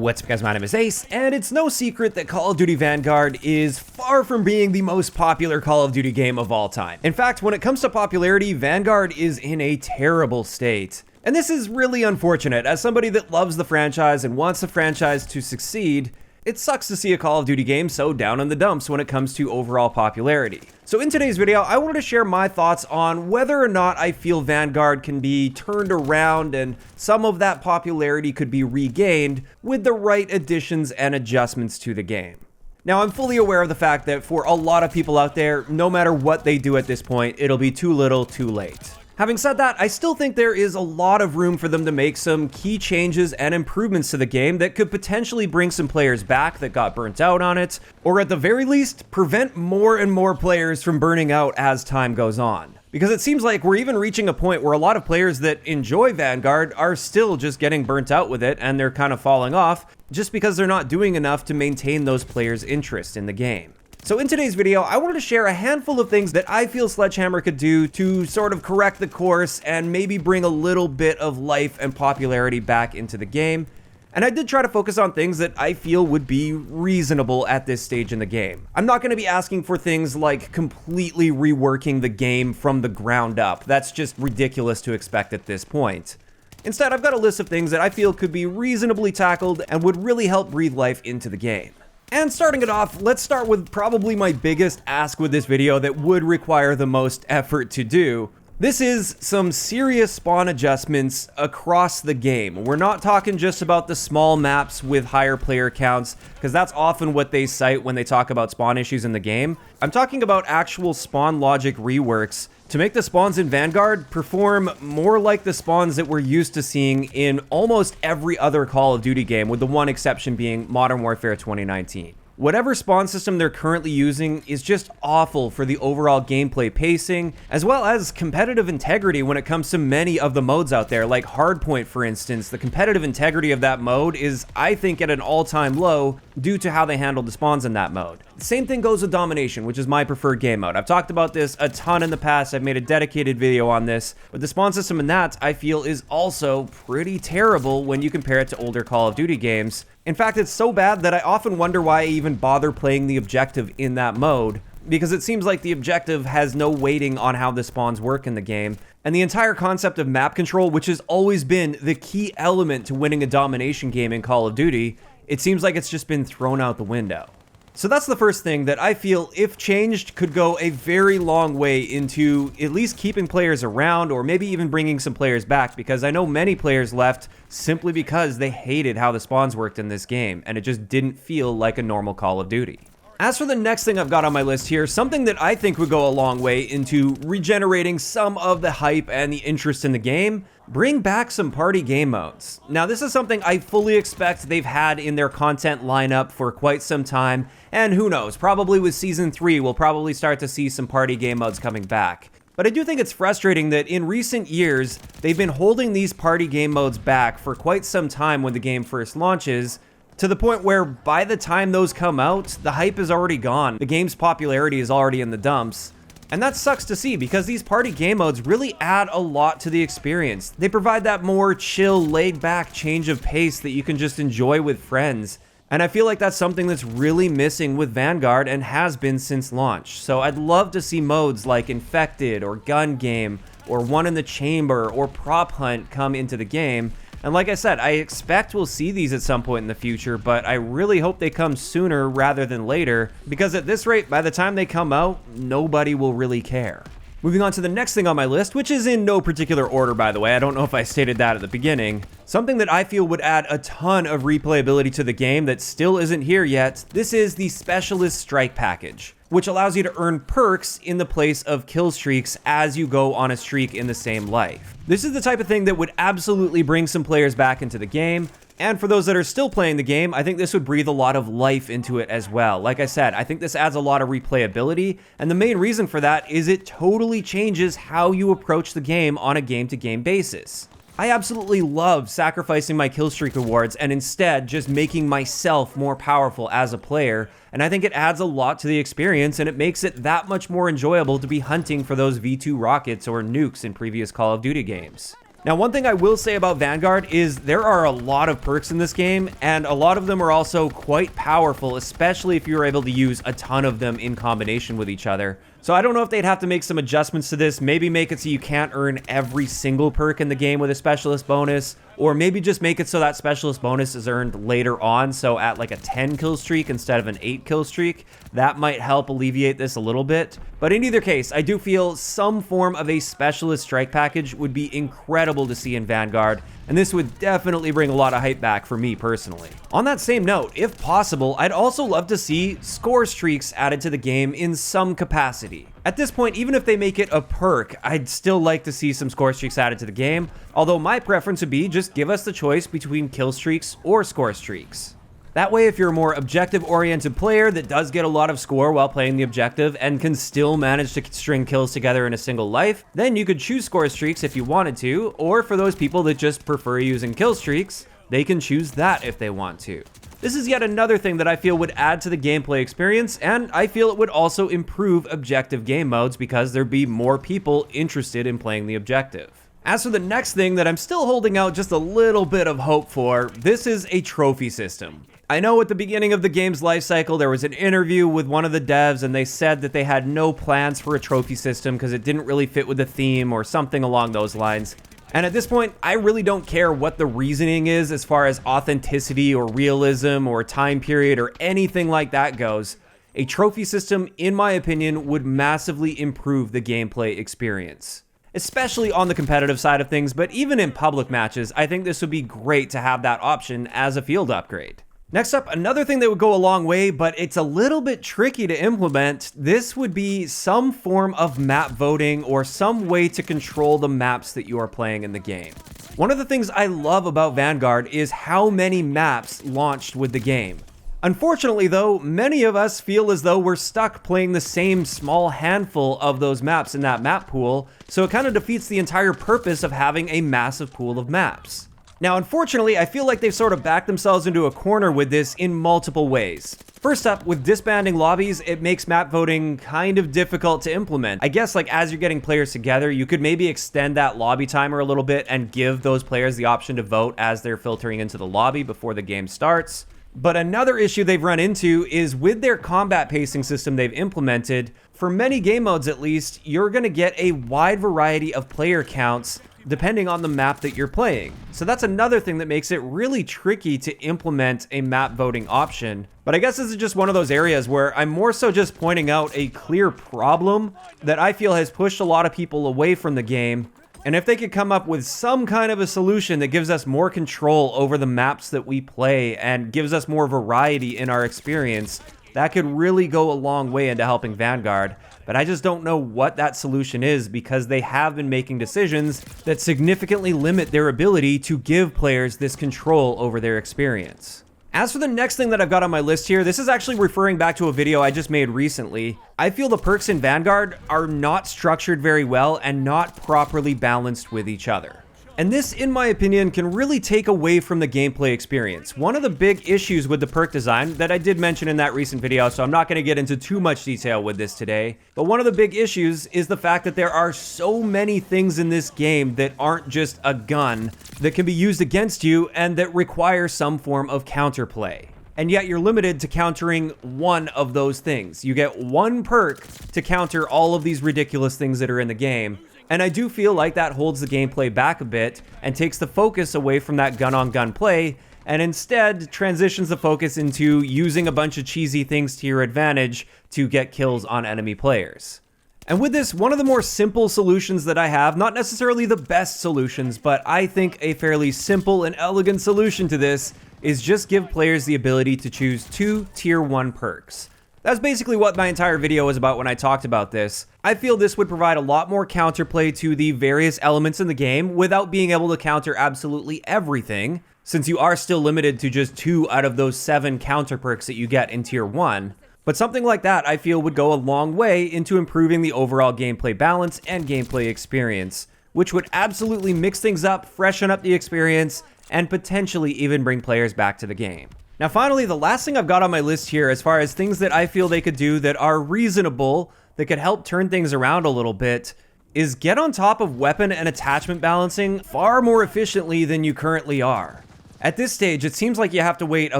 What's up, guys? My name is Ace, and it's no secret that Call of Duty Vanguard is far from being the most popular Call of Duty game of all time. In fact, when it comes to popularity, Vanguard is in a terrible state. And this is really unfortunate. As somebody that loves the franchise and wants the franchise to succeed, it sucks to see a Call of Duty game so down in the dumps when it comes to overall popularity. So in today's video, I wanted to share my thoughts on whether or not I feel Vanguard can be turned around and some of that popularity could be regained with the right additions and adjustments to the game. Now, I'm fully aware of the fact that for a lot of people out there, no matter what they do at this point, it'll be too little, too late. Having said that, I still think there is a lot of room for them to make some key changes and improvements to the game that could potentially bring some players back that got burnt out on it, or at the very least, prevent more and more players from burning out as time goes on. Because it seems like we're even reaching a point where a lot of players that enjoy Vanguard are still just getting burnt out with it, and they're kind of falling off just because they're not doing enough to maintain those players' interest in the game. So in today's video, I wanted to share a handful of things that I feel Sledgehammer could do to sort of correct the course and maybe bring a little bit of life and popularity back into the game. And I did try to focus on things that I feel would be reasonable at this stage in the game. I'm not going to be asking for things like completely reworking the game from the ground up. That's just ridiculous to expect at this point. Instead, I've got a list of things that I feel could be reasonably tackled and would really help breathe life into the game. And starting it off, let's start with probably my biggest ask with this video that would require the most effort to do. This is some serious spawn adjustments across the game. We're not talking just about the small maps with higher player counts, because that's often what they cite when they talk about spawn issues in the game. I'm talking about actual spawn logic reworks to make the spawns in Vanguard perform more like the spawns that we're used to seeing in almost every other Call of Duty game, with the one exception being Modern Warfare 2019. Whatever spawn system they're currently using is just awful for the overall gameplay pacing, as well as competitive integrity when it comes to many of the modes out there, like Hardpoint for instance. The competitive integrity of that mode is, I think, at an all-time low due to how they handled the spawns in that mode. The same thing goes with Domination, which is my preferred game mode. I've talked about this a ton in the past, I've made a dedicated video on this, but the spawn system in that, I feel, is also pretty terrible when you compare it to older Call of Duty games. In fact, it's so bad that I often wonder why I even bother playing the objective in that mode, because it seems like the objective has no weighting on how the spawns work in the game, and the entire concept of map control, which has always been the key element to winning a domination game in Call of Duty, it seems like it's just been thrown out the window. So that's the first thing that I feel, if changed, could go a very long way into at least keeping players around, or maybe even bringing some players back, because I know many players left simply because they hated how the spawns worked in this game, and it just didn't feel like a normal Call of Duty. As for the next thing I've got on my list here, something that I think would go a long way into regenerating some of the hype and the interest in the game, bring back some party game modes. Now, this is something I fully expect they've had in their content lineup for quite some time, and who knows, probably with Season 3 we'll probably start to see some party game modes coming back. But I do think it's frustrating that in recent years, they've been holding these party game modes back for quite some time when the game first launches, to the point where by the time those come out, the hype is already gone. The game's popularity is already in the dumps. And that sucks to see, because these party game modes really add a lot to the experience. They provide that more chill, laid-back change of pace that you can just enjoy with friends. And I feel like that's something that's really missing with Vanguard and has been since launch. So I'd love to see modes like Infected or Gun Game or One in the Chamber or Prop Hunt come into the game. And like I said, I expect we'll see these at some point in the future, but I really hope they come sooner rather than later, because at this rate, by the time they come out, nobody will really care. Moving on to the next thing on my list, which is in no particular order, by the way. I don't know if I stated that at the beginning. Something that I feel would add a ton of replayability to the game that still isn't here yet. This is the Specialist Strike package, which allows you to earn perks in the place of kill streaks as you go on a streak in the same life. This is the type of thing that would absolutely bring some players back into the game. And for those that are still playing the game, I think this would breathe a lot of life into it as well. Like I said, I think this adds a lot of replayability, and the main reason for that is it totally changes how you approach the game on a game-to-game basis. I absolutely love sacrificing my killstreak rewards and instead just making myself more powerful as a player, and I think it adds a lot to the experience, and it makes it that much more enjoyable to be hunting for those V2 rockets or nukes in previous Call of Duty games. Now, one thing I will say about Vanguard is there are a lot of perks in this game, and a lot of them are also quite powerful, especially if you're able to use a ton of them in combination with each other. So I don't know if they'd have to make some adjustments to this, maybe make it so you can't earn every single perk in the game with a specialist bonus, or maybe just make it so that specialist bonus is earned later on, so at like a 10 kill streak instead of an 8 kill streak. That might help alleviate this a little bit. But in either case, I do feel some form of a specialist strike package would be incredible to see in Vanguard, and this would definitely bring a lot of hype back for me personally. On that same note, if possible, I'd also love to see score streaks added to the game in some capacity. At this point, even if they make it a perk, I'd still like to see some score streaks added to the game, although my preference would be just give us the choice between kill streaks or score streaks. That way, if you're a more objective-oriented player that does get a lot of score while playing the objective and can still manage to string kills together in a single life, then you could choose score streaks if you wanted to, or for those people that just prefer using kill streaks, they can choose that if they want to. This is yet another thing that I feel would add to the gameplay experience, and I feel it would also improve objective game modes because there'd be more people interested in playing the objective. As for the next thing that I'm still holding out just a little bit of hope for, this is a trophy system. I know at the beginning of the game's lifecycle there was an interview with one of the devs and they said that they had no plans for a trophy system because it didn't really fit with the theme or something along those lines. And at this point, I really don't care what the reasoning is as far as authenticity or realism or time period or anything like that goes. A trophy system, in my opinion, would massively improve the gameplay experience, especially on the competitive side of things, but even in public matches, I think this would be great to have that option as a field upgrade. Next up, another thing that would go a long way, but it's a little bit tricky to implement, this would be some form of map voting or some way to control the maps that you are playing in the game. One of the things I love about Vanguard is how many maps launched with the game. Unfortunately though, many of us feel as though we're stuck playing the same small handful of those maps in that map pool, so it kind of defeats the entire purpose of having a massive pool of maps. Now, unfortunately, I feel like they've sort of backed themselves into a corner with this in multiple ways. First up, with disbanding lobbies, it makes map voting kind of difficult to implement. I guess like as you're getting players together, you could maybe extend that lobby timer a little bit and give those players the option to vote as they're filtering into the lobby before the game starts. But another issue they've run into is with their combat pacing system they've implemented, for many game modes at least, you're going to get a wide variety of player counts depending on the map that you're playing. So that's another thing that makes it really tricky to implement a map voting option. But I guess this is just one of those areas where I'm more so just pointing out a clear problem that I feel has pushed a lot of people away from the game. And if they could come up with some kind of a solution that gives us more control over the maps that we play and gives us more variety in our experience, that could really go a long way into helping Vanguard. But I just don't know what that solution is because they have been making decisions that significantly limit their ability to give players this control over their experience. As for the next thing that I've got on my list here, this is actually referring back to a video I just made recently. I feel the perks in Vanguard are not structured very well and not properly balanced with each other. And this, in my opinion, can really take away from the gameplay experience. One of the big issues with the perk design that I did mention in that recent video, so I'm not going to get into too much detail with this today, but one of the big issues is the fact that there are so many things in this game that aren't just a gun that can be used against you and that require some form of counterplay. And yet you're limited to countering one of those things. You get one perk to counter all of these ridiculous things that are in the game. And I do feel like that holds the gameplay back a bit and takes the focus away from that gun-on-gun play and instead transitions the focus into using a bunch of cheesy things to your advantage to get kills on enemy players. And with this, one of the more simple solutions that I have, not necessarily the best solutions, but I think a fairly simple and elegant solution to this is just give players the ability to choose 2 tier 1 perks. That's basically what my entire video was about when I talked about this. I feel this would provide a lot more counterplay to the various elements in the game without being able to counter absolutely everything, since you are still limited to just 2 out of those 7 counter perks that you get in tier 1. But something like that I feel would go a long way into improving the overall gameplay balance and gameplay experience, which would absolutely mix things up, freshen up the experience, and potentially even bring players back to the game. Now finally, the last thing I've got on my list here as far as things that I feel they could do that are reasonable, that could help turn things around a little bit, is get on top of weapon and attachment balancing far more efficiently than you currently are. At this stage, it seems like you have to wait a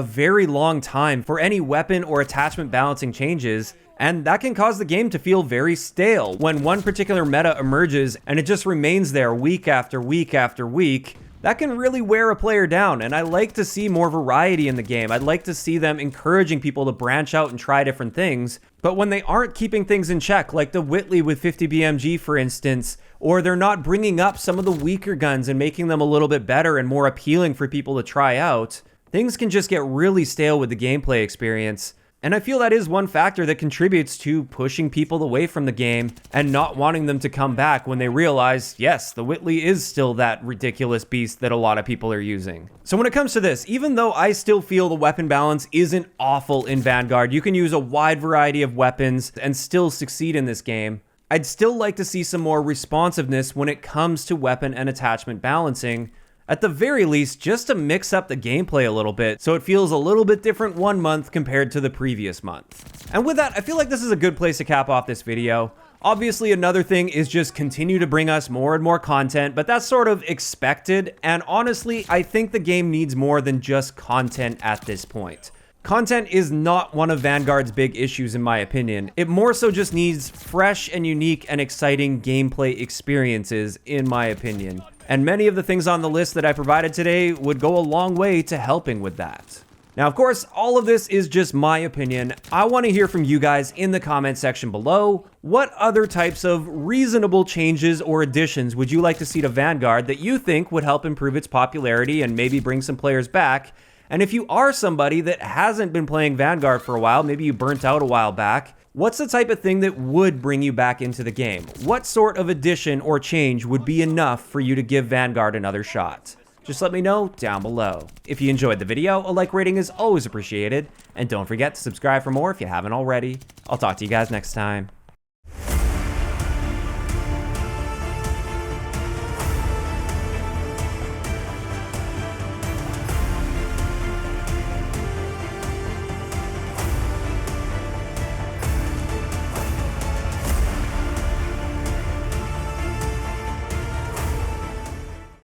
very long time for any weapon or attachment balancing changes, and that can cause the game to feel very stale when one particular meta emerges and it just remains there week after week after week. That can really wear a player down, and I like to see more variety in the game. I'd like to see them encouraging people to branch out and try different things, but when they aren't keeping things in check, like the Whitley with 50 BMG for instance, or they're not bringing up some of the weaker guns and making them a little bit better and more appealing for people to try out, things can just get really stale with the gameplay experience. And I feel that is one factor that contributes to pushing people away from the game and not wanting them to come back when they realize, yes, the Whitley is still that ridiculous beast that a lot of people are using. So when it comes to this, even though I still feel the weapon balance isn't awful in Vanguard, you can use a wide variety of weapons and still succeed in this game, I'd still like to see some more responsiveness when it comes to weapon and attachment balancing. At the very least, just to mix up the gameplay a little bit so it feels a little bit different one month compared to the previous month. And with that, I feel like this is a good place to cap off this video. Obviously, another thing is just continue to bring us more and more content, but that's sort of expected, and honestly, I think the game needs more than just content at this point. Content is not one of Vanguard's big issues in my opinion. It more so just needs fresh and unique and exciting gameplay experiences in my opinion. And many of the things on the list that I provided today would go a long way to helping with that. Now, of course, all of this is just my opinion. I want to hear from you guys in the comment section below. What other types of reasonable changes or additions would you like to see to Vanguard that you think would help improve its popularity and maybe bring some players back? And if you are somebody that hasn't been playing Vanguard for a while, maybe you burnt out a while back, what's the type of thing that would bring you back into the game? What sort of addition or change would be enough for you to give Vanguard another shot? Just let me know down below. If you enjoyed the video, a like rating is always appreciated. And don't forget to subscribe for more if you haven't already. I'll talk to you guys next time.